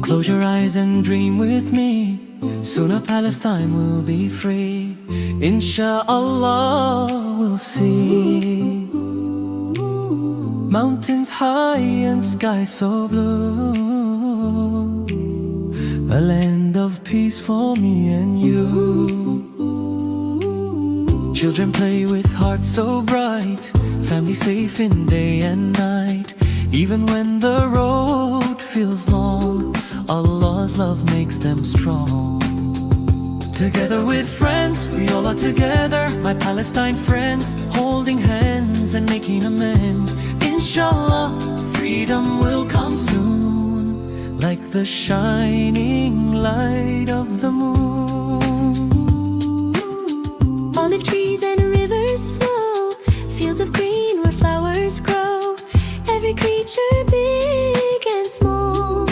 Close your eyes and dream with me. Sooner Palestine will be free. Insha'Allah we'll see. Mountains high and sky so blue. A land of peace for me and you. Children play with hearts so bright. Family safe in day and night. Even when the road feels long, Allah's love makes them strong. Together with friends, we all are together. My Palestine friends, holding hands and making amends. Insha'Allah, freedom will come soon, like the shining light of the moon. Olive trees and rivers flow, fields of green where flowers grow. Every creature big and small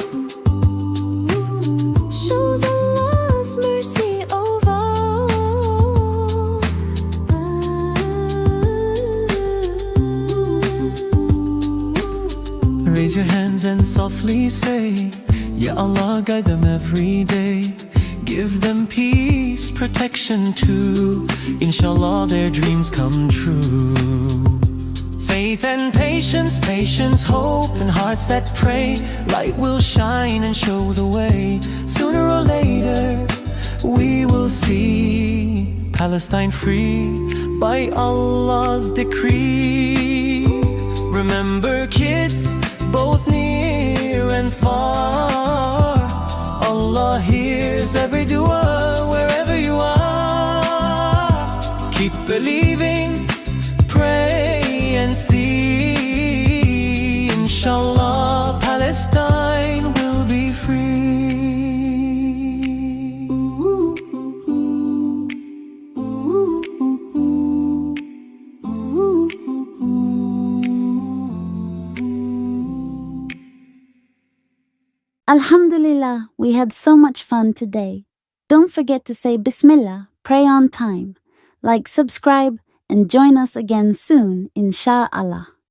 shows Allah's mercy over all. Raise your hands and softly say, Ya Allah, guide them every day. Give them peace, protection too. Inshallah their dreams come true. Faith and patience, patience, hope, and hearts that pray. Light will shine and show the way. Sooner or later we will see Palestine free by Allah's decree. Remember kids, both near and far, Allah hears every dua wherever you are. Keep believing, pray and see. Inshallah, Palestine will be free. Alhamdulillah, we had so much fun today. Don't forget to say Bismillah, pray on time. Like, subscribe, and join us again soon, Insha'Allah.